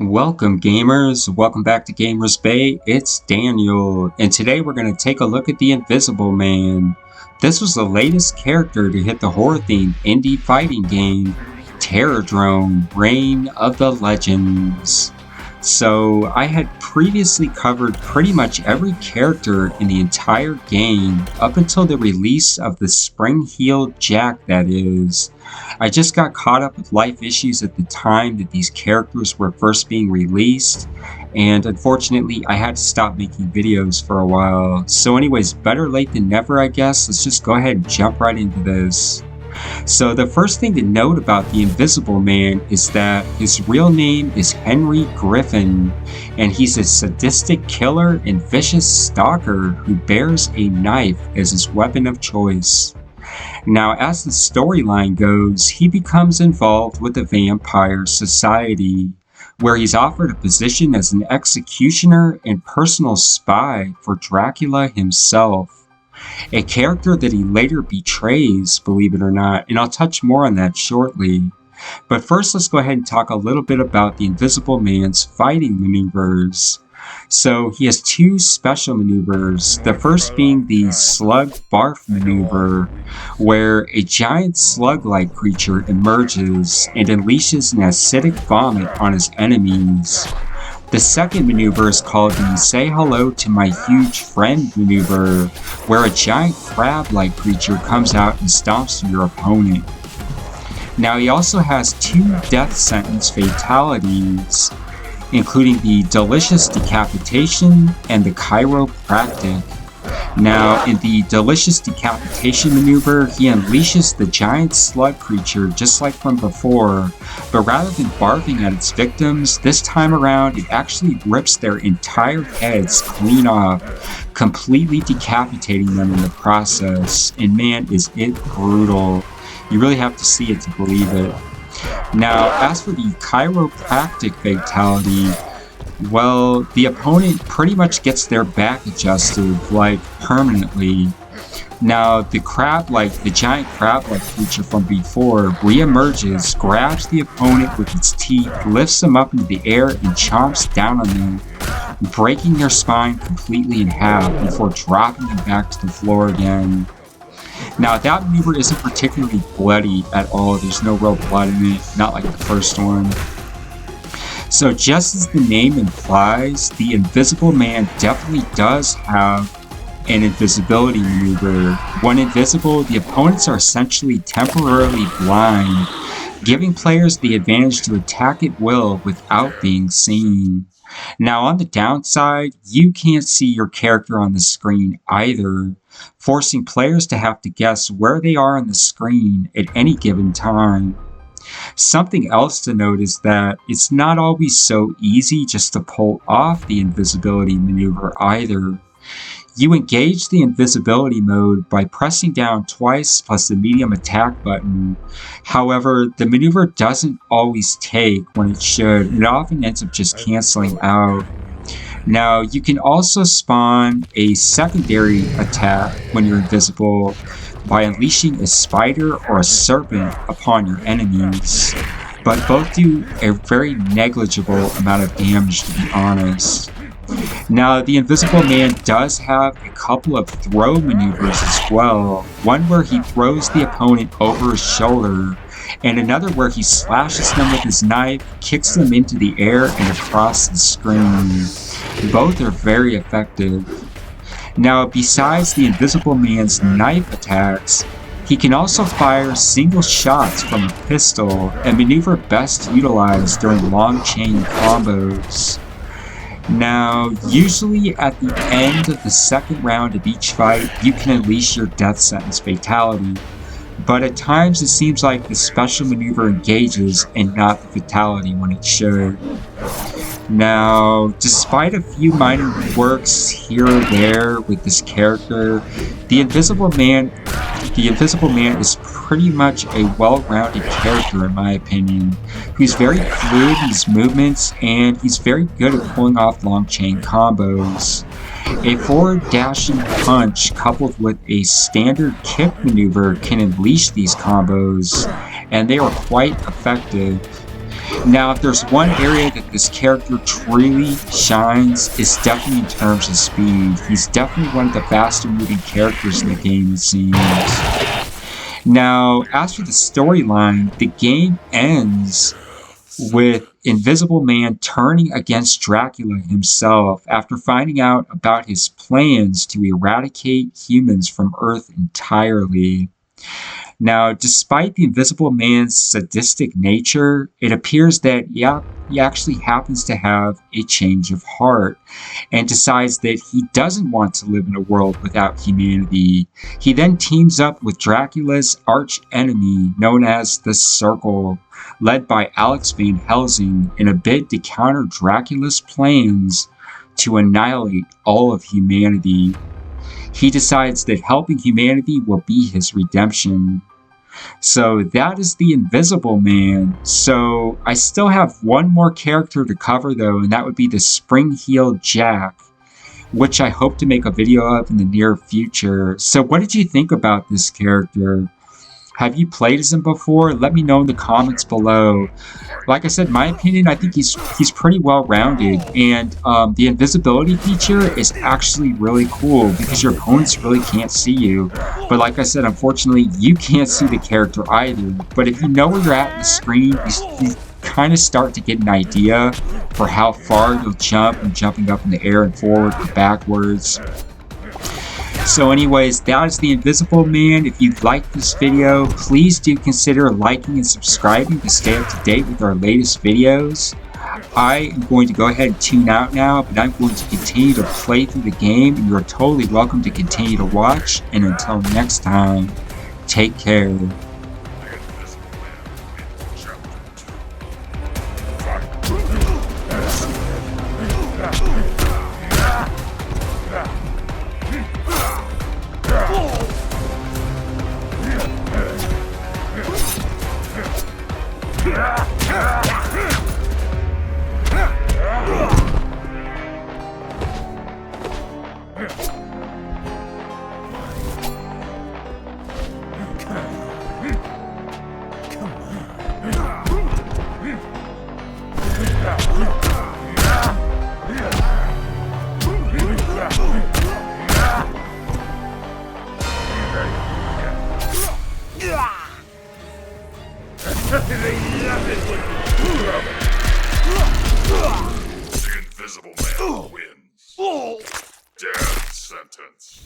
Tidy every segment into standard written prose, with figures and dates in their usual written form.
Welcome gamers, welcome back to Gamers Bay, it's Daniel, and today we're going to take a look at the Invisible Man. This was the latest character to hit the horror-themed indie fighting game, Terrordrome, Reign of the Legends. So I had previously covered pretty much every character in the entire game up until the release of the spring-heeled Jack, that is. I just got caught up with life issues at the time that these characters were first being released, and unfortunately I had to stop making videos for a while. So anyways, better late than never, I guess. Let's just go ahead and jump right into this. So the first thing to note about the Invisible Man is that his real name is Henry Griffin, and he's a sadistic killer and vicious stalker who bears a knife as his weapon of choice. Now, as the storyline goes, he becomes involved with the Vampire Society, where he's offered a position as an executioner and personal spy for Dracula himself. A character that he later betrays, believe it or not, and I'll touch more on that shortly. But first, let's go ahead and talk a little bit about the Invisible Man's fighting maneuvers. So he has two special maneuvers, the first being the Slug Barf maneuver, where a giant slug-like creature emerges and unleashes an acidic vomit on his enemies. The second maneuver is called the Say Hello to My Huge Friend maneuver, where a giant crab-like creature comes out and stomps your opponent. Now he also has two death sentence fatalities, including the Delicious Decapitation and the Chiropractic. Now, in the Delicious Decapitation maneuver, he unleashes the giant slug creature just like from before, but rather than barfing at its victims, this time around it actually rips their entire heads clean off, completely decapitating them in the process, and man, is it brutal. You really have to see it to believe it. Now, as for the Chiropractic fatality, well, the opponent pretty much gets their back adjusted, like, permanently. Now, the giant crab-like creature from before re-emerges, grabs the opponent with its teeth, lifts them up into the air, and chomps down on them, breaking their spine completely in half before dropping them back to the floor again. Now, that maneuver isn't particularly bloody at all. There's no real blood in it, not like the first one. So just as the name implies, the Invisible Man definitely does have an invisibility maneuver. When invisible, the opponents are essentially temporarily blind, giving players the advantage to attack at will without being seen. Now, on the downside, you can't see your character on the screen either, forcing players to have to guess where they are on the screen at any given time. Something else to note is that it's not always so easy just to pull off the invisibility maneuver either. You engage the invisibility mode by pressing down twice plus the medium attack button. However, the maneuver doesn't always take when it should, and it often ends up just canceling out. Now, you can also spawn a secondary attack when you're invisible by unleashing a spider or a serpent upon your enemies, but both do a very negligible amount of damage, to be honest. Now, the Invisible Man does have a couple of throw maneuvers as well, one where he throws the opponent over his shoulder, and another where he slashes them with his knife, kicks them into the air and across the screen. Both are very effective. Now, besides the Invisible Man's knife attacks, he can also fire single shots from a pistol, a maneuver best utilized during long chain combos. Now, usually at the end of the second round of each fight, you can unleash your death sentence fatality, but at times it seems like the special maneuver engages and not the fatality when it should. Now, despite a few minor quirks here or there with this character, the Invisible Man is pretty much a well-rounded character in my opinion, who's very fluid in his movements, and he's very good at pulling off long chain combos. A forward dashing punch coupled with a standard kick maneuver can unleash these combos, and they are quite effective. Now, if there's one area that this character truly shines, it's definitely in terms of speed. He's definitely one of the faster moving characters in the game, it seems. Now, as for the storyline, the game ends with Invisible Man turning against Dracula himself after finding out about his plans to eradicate humans from Earth entirely. Now, despite the Invisible Man's sadistic nature, it appears that he actually happens to have a change of heart and decides that he doesn't want to live in a world without humanity. He then teams up with Dracula's arch enemy known as the Circle, led by Alex Van Helsing, in a bid to counter Dracula's plans to annihilate all of humanity. He decides that helping humanity will be his redemption. So that is the Invisible Man. So I still have one more character to cover though, and that would be the Spring-Heeled Jack, which I hope to make a video of in the near future. So what did you think about this character? Have you played as him before? Let me know in the comments below. Like I said, my opinion, I think he's pretty well-rounded, and the invisibility feature is actually really cool because your opponents really can't see you. But like I said, unfortunately, you can't see the character either. But if you know where you're at in the screen, you kind of start to get an idea for how far you'll jump and jumping up in the air and forward and backwards. So anyways, that is the Invisible Man. If you liked this video, please do consider liking and subscribing to stay up to date with our latest videos. I am going to go ahead and tune out now, but I'm going to continue to play through the game, and you're totally welcome to continue to watch. And until next time, take care. The Invisible Man wins. Death sentence.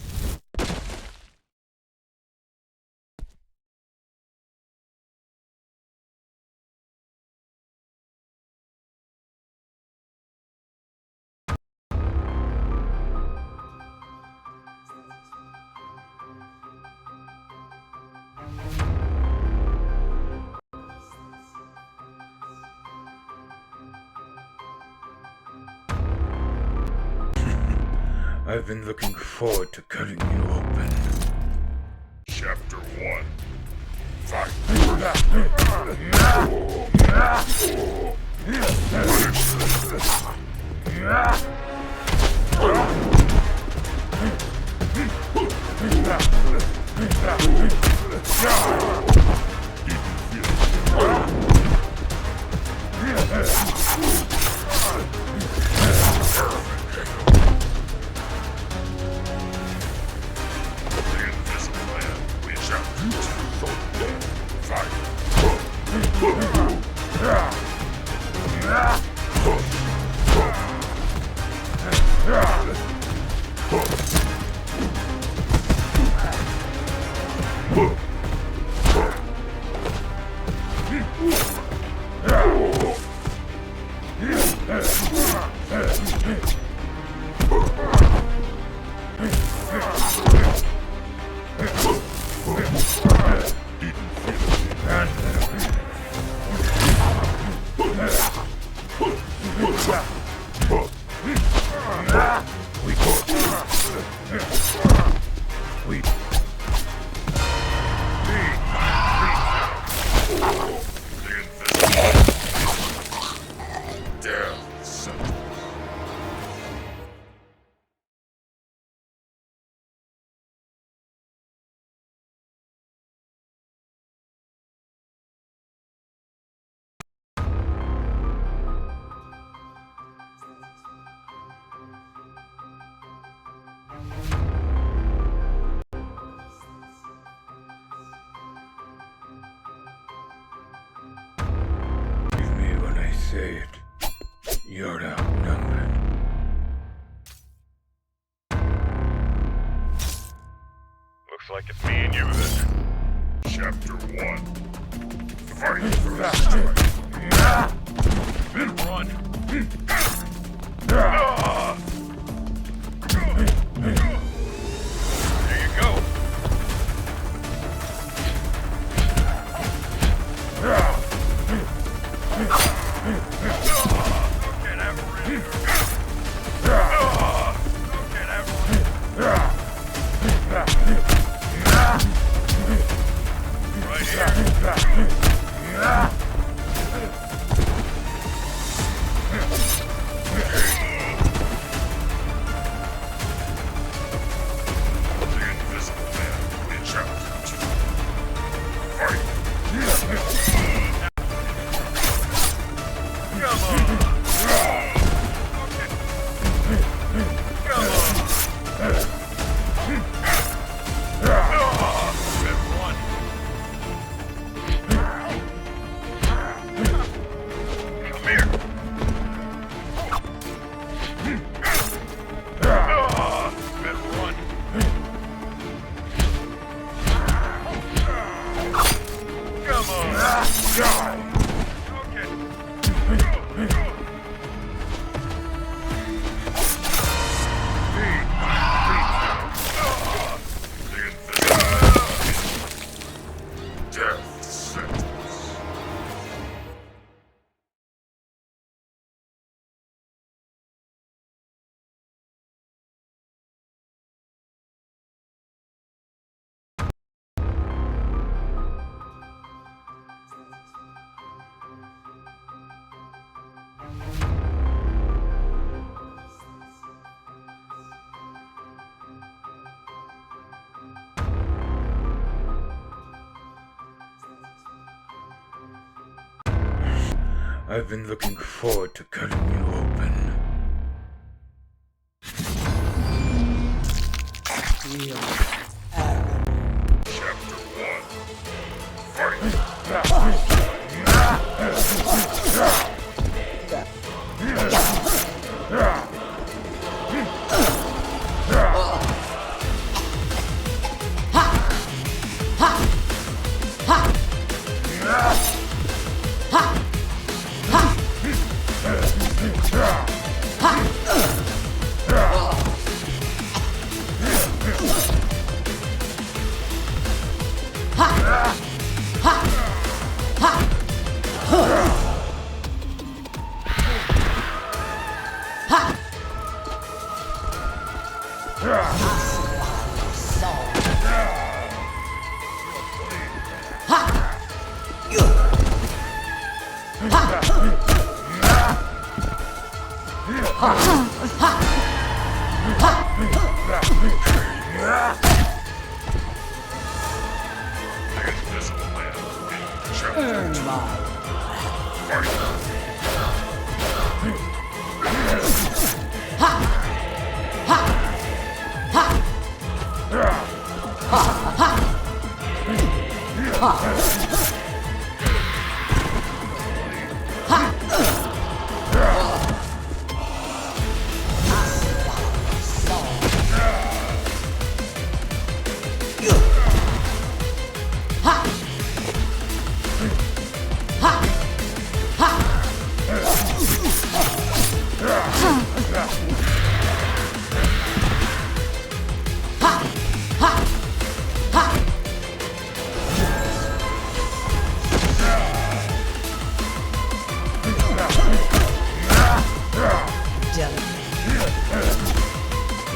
I've been looking forward to cutting you open. Chapter 1. Fight. say it. You're outnumbered. Looks like it's me and you then. Chapter 1. Fight for the strike. And run. There you go. Get everywhere. Get everywhere. Right here. The Invisible Man in Chapter 2. Fight. Come on. Come on. Everyone. Come here. Everyone. Come on. Die. Death sentence. I've been looking forward to cutting you open. Chapter 1. Fight. The Invisible Man in Chapter 2.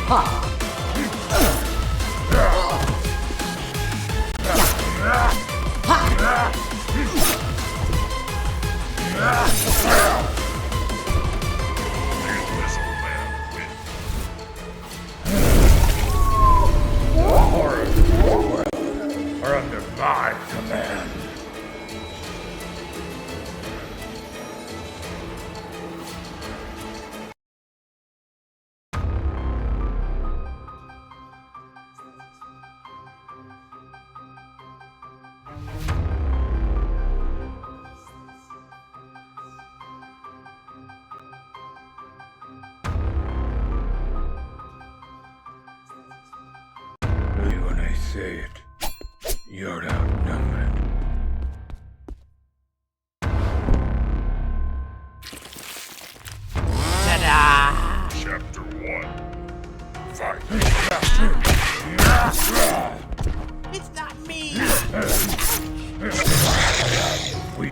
Fight. Are under my command. say it, you're outnumbered. Chapter 1. Fight. It's not me! We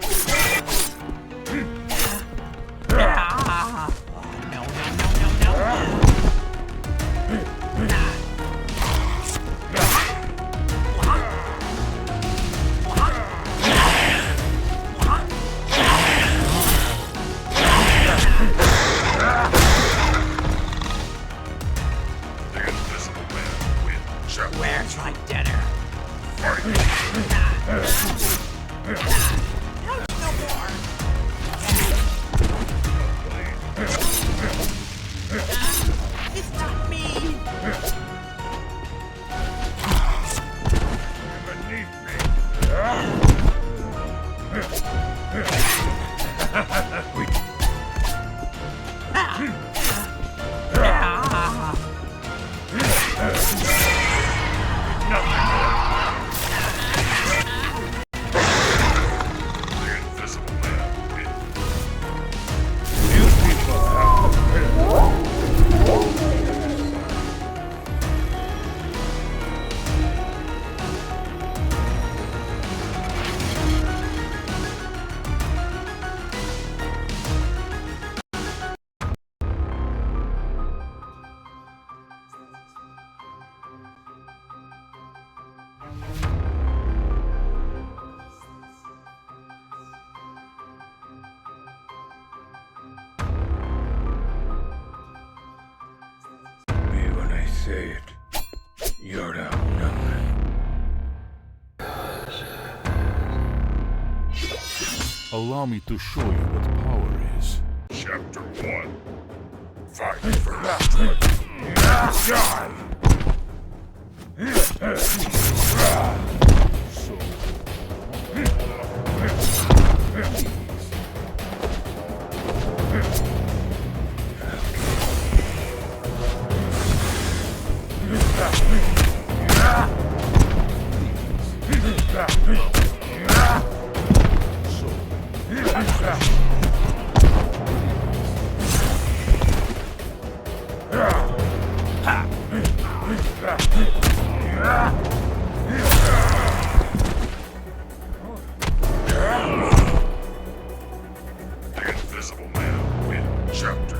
No. The Invisible Man wins. Chapter Where's my dinner? Fight. No more! It's not me! beneath me. The Invisible Man wins. You people have to pay. Me when I say it, you're outnumbered. Allow me to show you what power is. Chapter 1. Fight first. The Invisible Man wins. Chapter